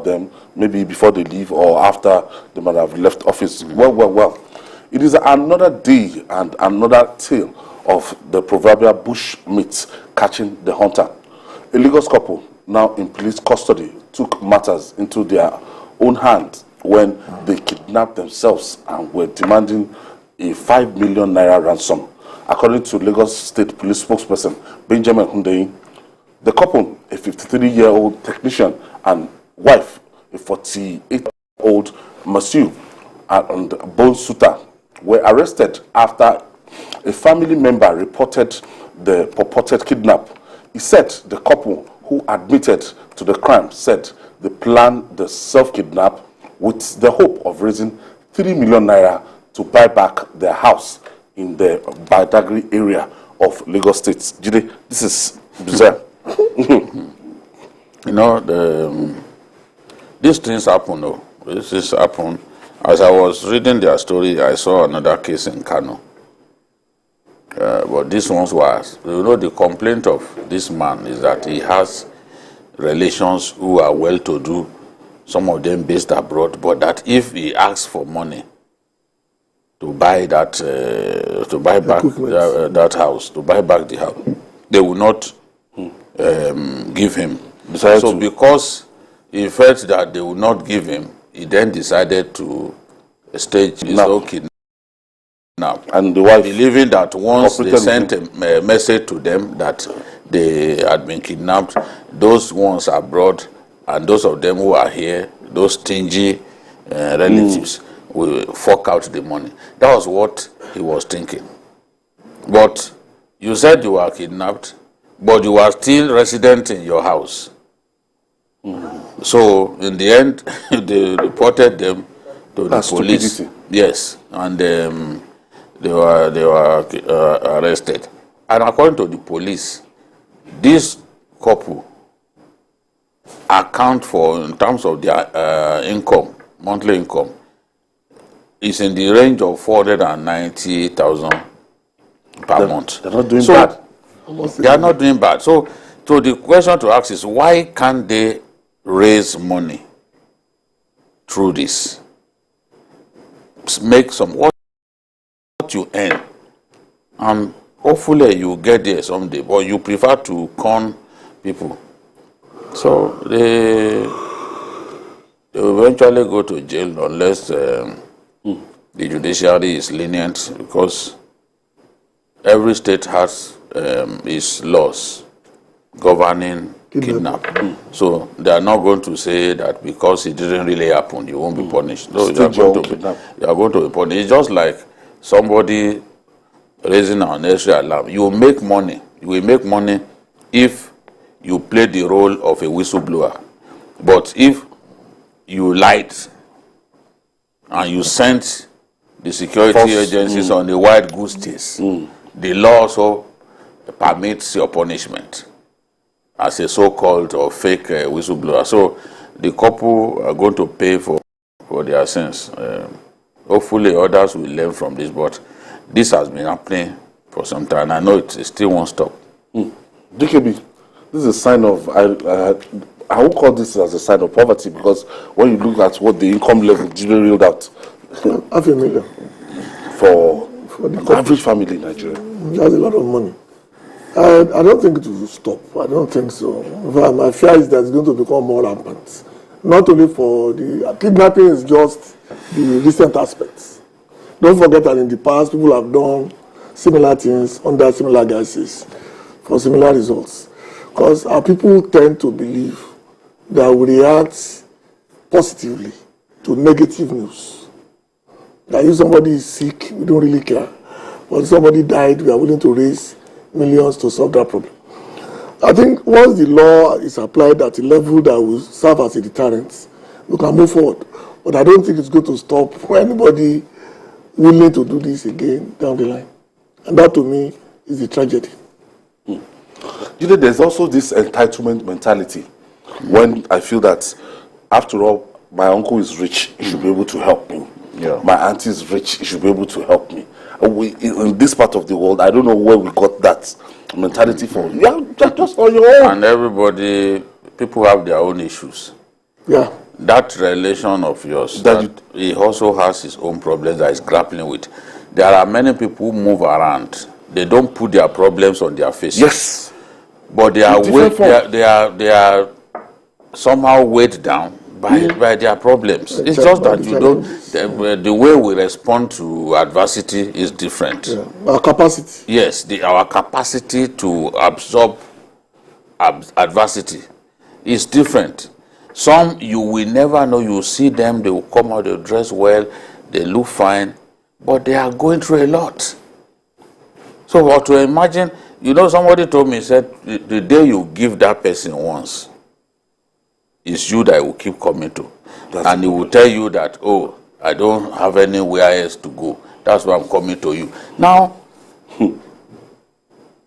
them, maybe before they leave or after they might have left office. Well. It is another day and another tale of the proverbial bush meat catching the hunter. A Lagos couple, now in police custody, took matters into their own hands when they kidnapped themselves and were demanding a 5 million naira ransom. According to Lagos State Police spokesperson Benjamin Hundeyin, the couple, a 53-year-old technician and wife, a 48-year-old masseuse and bone suitor, were arrested after a family member reported the purported kidnap. He said the couple, who admitted to the crime, said they planned the self-kidnap with the hope of raising 3 million naira to buy back their house in the Badagry area of Lagos State. Jide, this is bizarre. You know, these things happen, though. This is happen. As I was reading their story, I saw another case in Kano. But this one was, you know, the complaint of this man is that he has relations who are well-to-do, some of them based abroad, but that if he asks for money to buy that, to buy back that house, to buy back the house, they will not give him. So because he felt that they would not give him, he then decided to stage his own kidnap. And the wife, believing that once they sent a message to them that they had been kidnapped, those ones abroad and those of them who are here, those stingy relatives, will fork out the money. That was what he was thinking. But you said you were kidnapped, but you were still resident in your house. So in the end, they reported them to the police. Stupidity. Yes, and they were arrested. And according to the police, this couple account for, in terms of their income, monthly income, is in the range of 490,000 per month. They're not doing bad. They are not doing bad. So the question to ask is, why can't they raise money through this? Make some what you earn, and hopefully you get there someday. But you prefer to con people, so they will eventually go to jail unless the judiciary is lenient, because every state has its laws governing kidnap. So they are not going to say that because it didn't really happen, you won't be punished. No, you are going to be punished. It's just like somebody raising an unnecessary alarm. You will make money. You will make money if you play the role of a whistleblower. But if you lied and you sent the security agencies on a wild goose chase, the law also permits your punishment as a so-called or fake whistleblower. So the couple are going to pay for their sins. Hopefully others will learn from this, but this has been happening for some time. I know it still won't stop. DKB, this is a sign of, I would call this as a sign of poverty, because when you look at what the income level Jide reeled out, half a million for the average family in Nigeria. That's a lot of money. I don't think it will stop. I don't think so. My fear is that it's going to become more rampant. Not only for the kidnapping is just the recent aspects. Don't forget that in the past, people have done similar things under similar guises for similar results. Because our people tend to believe that we react positively to negative news. That if somebody is sick, we don't really care. But if somebody died, we are willing to raise millions to solve that problem. I think once the law is applied at a level that will serve as a deterrent, we can move forward. But I don't think it's going to stop for anybody willing to do this again down the line. And that, to me, is a tragedy. You know, there's also this entitlement mentality. When I feel that, after all, my uncle is rich, he should be able to help me. Yeah. My auntie is rich, he should be able to help me. In this part of the world, I don't know where we got that mentality from. Yeah, just on your own. And everybody, people have their own issues. Yeah. that relation of yours, That he also has his own problems that he's grappling with. There are many people who move around. They don't put their problems on their faces. Yes. But they are they are somehow weighed down by their problems. It's just that you don't. The way we respond to adversity is different. Yeah. Our capacity. Yes, our capacity to absorb adversity is different. Some you will never know. You see them, they will come out, they dress well, they look fine, but they are going through a lot. So what to imagine, somebody told me, said, the day you give that person once, it's you that will keep coming to. And he will tell you that, oh, I don't have anywhere else to go. That's why I'm coming to you. Now,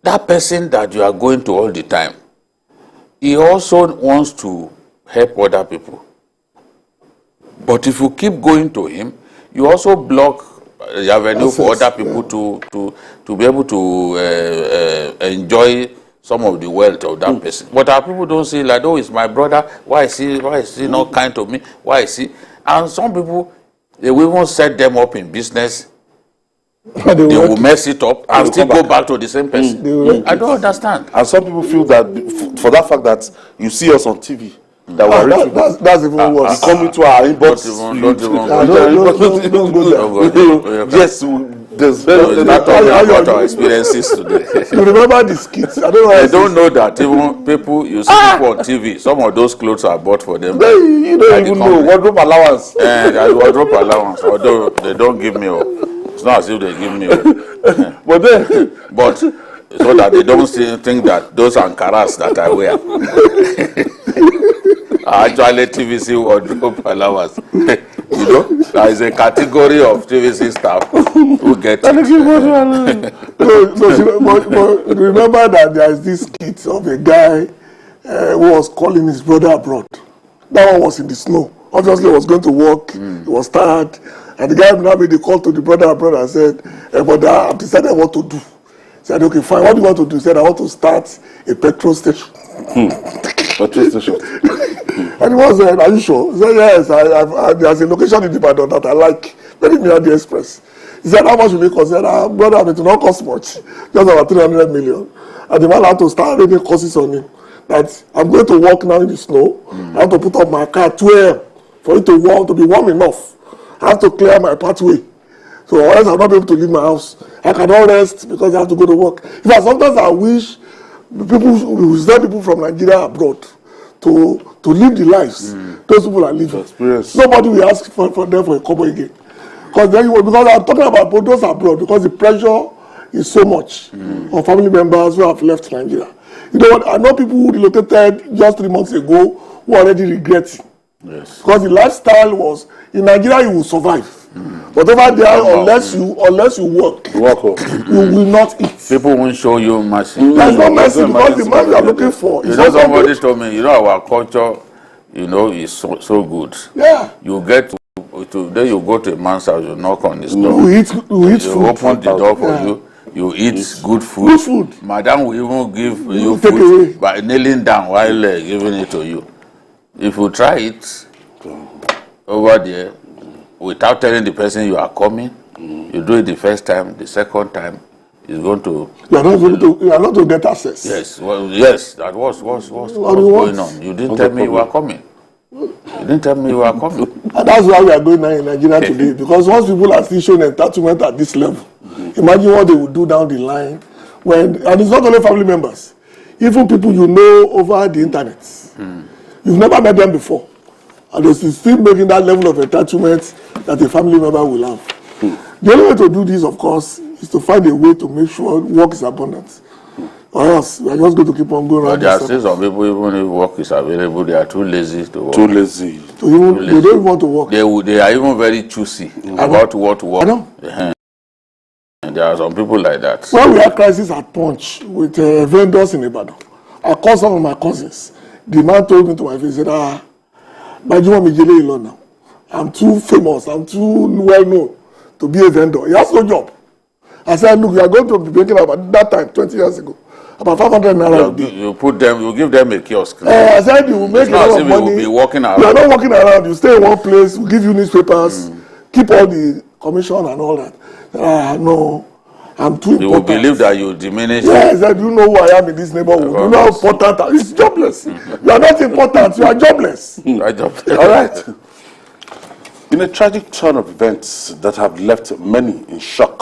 that person that you are going to all the time, he also wants to help other people. But if you keep going to him, you also block the avenue for other people to be able to enjoy some of the wealth of that person. But our people don't see like, oh, it's my brother. Why is he not kind to me? Why is he? And some people, they will even set them up in business. They will mess it up and still go back to the same person. I don't understand. And some people feel that for that fact that you see us on TV, that we're that's even worse. You come into our inbox. Yes, there's not about our experiences today. You remember the skits? I don't know. They don't know that even people, you see people on TV, some of those clothes are bought for them. You don't even know wardrobe allowance. There's wardrobe allowance, although they don't give me. It's not as if they give me. But so that they don't think that those Ankaras that I wear are actually TVC wardrobe allowance. There is a category of TVC staff who get it. But remember that there is this skit of a guy who was calling his brother abroad. That one was in the snow. Obviously, he was going to work. He was tired. And the guy now made the call to the brother abroad and said, hey, brother, I've decided what to do. He said, okay, fine. What do you want to do? He said, I want to start a petrol station. Petrol station. And he was saying, are you sure? He said, yes, there's a location in Ibadan that I like, very near the express. He said, how much will it cost? He said, brother, it will not cost much, just about 300 million. And the man had to start reading courses on him. That I'm going to walk now in the snow. I have to put up my car at 2 a.m. for it to walk, to be warm enough. I have to clear my pathway. So else I'll not be able to leave my house. I cannot rest because I have to go to work. In fact, sometimes I wish we send people from Nigeria abroad to live the lives those people are living. Nobody will ask for them for a couple again. Because I'm talking about those abroad because the pressure is so much on family members who have left Nigeria. You know what? I know people who relocated just 3 months ago who are already regretting. Yes. Because the lifestyle was in Nigeria you will survive. But over there, unless you work, you will not eat. People won't show you mercy. There's no mercy because the man you are looking for is somebody told me, our culture, is so good. Yeah. You get today you go to a man's house, you knock on his door. We eat food. Open the door for you. You eat good food. Good food. Madam will even give you food by kneeling down while giving it to you. If you try it over there, without telling the person you are coming, you do it the first time, the second time, it's going to... You are not to get access. Yes, yes, that was going on. You didn't tell me you were coming. You didn't tell me you were coming. And that's why we are going now in Nigeria today. Because once people are still showing entitlement at this level, imagine what they will do down the line. And it's not only family members. Even people you know over the internet. You've never met them before. And they're still making that level of entitlement that a family member will have. The only way to do this, of course, is to find a way to make sure work is abundant. Or else, we are just going to keep on going around. But there are still some people, even if work is available, they are too lazy to work. Too lazy. They don't want to work. They are even very choosy about what to work. I know. And there are some people like that. When we had crisis at Punch with vendors in Ibadan, I called some of my cousins. The man told me to my face, he said, Benjamin Hundeyin now. I'm too famous, I'm too well known to be a vendor. He has no job. I said, look, you are going to be making about that time, 20 years ago. about 500 naira a day. You give them a kiosk. I said you will make a lot of money. You will be walking around. You are not walking around. You stay in one place. We give you newspapers, keep all the commission and all that. No, I'm too important. You will believe that you diminish. Yes, I do know who I am in this neighborhood. You know how important I am. It's jobless. You are not important. You are jobless. You are jobless. All right. In a tragic turn of events that have left many in shock,